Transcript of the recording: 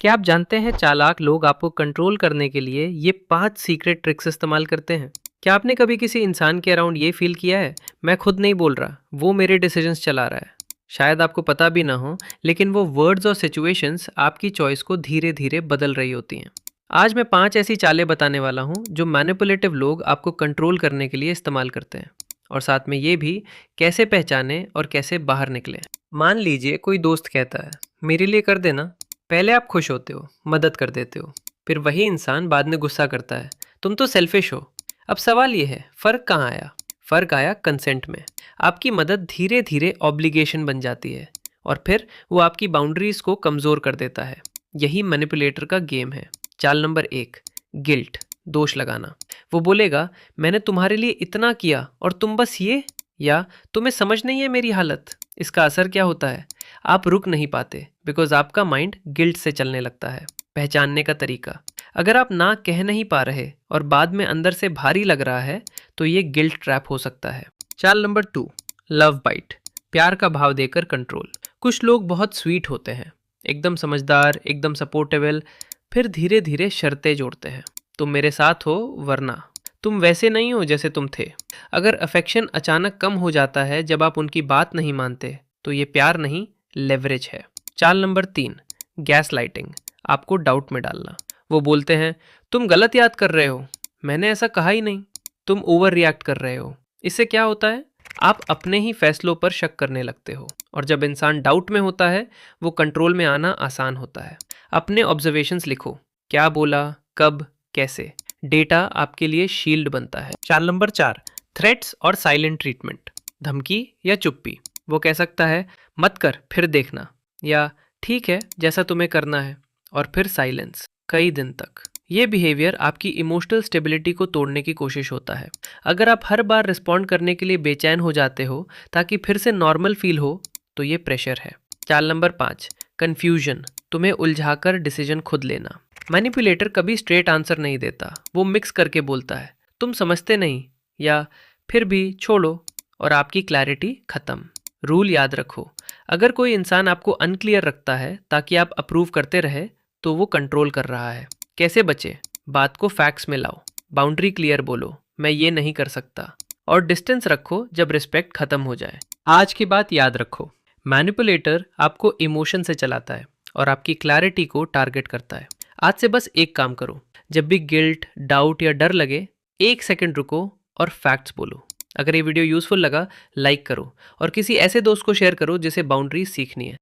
क्या आप जानते हैं चालाक लोग आपको कंट्रोल करने के लिए ये 5 सीक्रेट ट्रिक्स इस्तेमाल करते हैं? क्या आपने कभी किसी इंसान के अराउंड ये फील किया है, मैं खुद नहीं बोल रहा, वो मेरे डिसीजंस चला रहा है? शायद आपको पता भी ना हो, लेकिन वो वर्ड्स और सिचुएशंस आपकी चॉइस को धीरे धीरे बदल रही होती हैं। आज मैं 5 ऐसी चालें बताने वाला हूँ जो मैनिपुलेटिव लोग आपको कंट्रोल करने के लिए इस्तेमाल करते हैं, और साथ में ये भी कैसे पहचानें और कैसे बाहर निकलें। मान लीजिए कोई दोस्त कहता है, मेरे लिए कर देना। पहले आप खुश होते हो, मदद कर देते हो, फिर वही इंसान बाद में गुस्सा करता है, तुम तो सेल्फिश हो। अब सवाल ये है, फर्क कहाँ आया? फर्क आया कंसेंट में। आपकी मदद धीरे धीरे ऑब्लिगेशन बन जाती है, और फिर वो आपकी बाउंड्रीज को कमजोर कर देता है। यही मैनिपुलेटर का गेम है। चाल नंबर 1, गिल्ट, दोष लगाना। वो बोलेगा, मैंने तुम्हारे लिए इतना किया और तुम बस ये, या तुम्हें समझ नहीं है मेरी हालत। इसका असर क्या होता है? आप रुक नहीं पाते, बिकॉज आपका माइंड गिल्ट से चलने लगता है। पहचानने का तरीका, अगर आप ना कह नहीं पा रहे और बाद में अंदर से भारी लग रहा है, तो ये गिल्ट ट्रैप हो सकता है। चाल नंबर 2, लव बाइट, प्यार का भाव देकर कंट्रोल। कुछ लोग बहुत स्वीट होते हैं, एकदम समझदार, एकदम सपोर्टेबल, फिर धीरे धीरे शर्तें जोड़ते हैं। तुम मेरे साथ हो वरना, तुम वैसे नहीं हो जैसे तुम थे। अगर अफेक्शन अचानक कम हो जाता है जब आप उनकी बात नहीं मानते, तो ये प्यार नहीं, लेवरेज है। चाल नंबर 3, गैस लाइटिंग, आपको डाउट में डालना। वो बोलते हैं, तुम गलत याद कर रहे हो, मैंने ऐसा कहा ही नहीं, तुम ओवर रिएक्ट कर रहे हो। इससे क्या होता है? आप अपने ही फैसलों पर शक करने लगते हो, और जब इंसान डाउट में होता है, वो कंट्रोल में आना आसान होता है। अपने ऑब्जर्वेशंस लिखो, क्या बोला, कब, कैसे। डेटा आपके लिए शील्ड बनता है। चाल नंबर 4, थ्रेट्स और साइलेंट ट्रीटमेंट, धमकी या चुप्पी। वो कह सकता है, मत कर फिर देखना, या ठीक है जैसा तुम्हें करना है, और फिर साइलेंस कई दिन तक। ये बिहेवियर आपकी इमोशनल स्टेबिलिटी को तोड़ने की कोशिश होता है। अगर आप हर बार रिस्पॉन्ड करने के लिए बेचैन हो जाते हो ताकि फिर से नॉर्मल फील हो, तो ये प्रेशर है। चाल नंबर 5, कन्फ्यूजन, तुम्हें उलझाकर डिसीजन खुद लेना। मैनिपुलेटर कभी स्ट्रेट आंसर नहीं देता, वो मिक्स करके बोलता है, तुम समझते नहीं, या फिर भी छोड़ो, और आपकी क्लैरिटी खत्म। रूल याद रखो, अगर कोई इंसान आपको अनक्लियर रखता है ताकि आप अप्रूव करते रहे, तो वो कंट्रोल कर रहा है। कैसे बचे? बात को फैक्ट्स में लाओ, बाउंड्री क्लियर बोलो, मैं ये नहीं कर सकता, और डिस्टेंस रखो जब रिस्पेक्ट खत्म हो जाए। आज की बात याद रखो, मैनिपुलेटर आपको इमोशन से चलाता है और आपकी क्लैरिटी को टारगेट करता है। आज से बस एक काम करो, जब भी गिल्ट, डाउट या डर लगे, 1 सेकंड रुको और फैक्ट्स बोलो। अगर ये वीडियो यूजफुल लगा, लाइक करो, और किसी ऐसे दोस्त को शेयर करो जिसे बाउंड्रीज सीखनी है।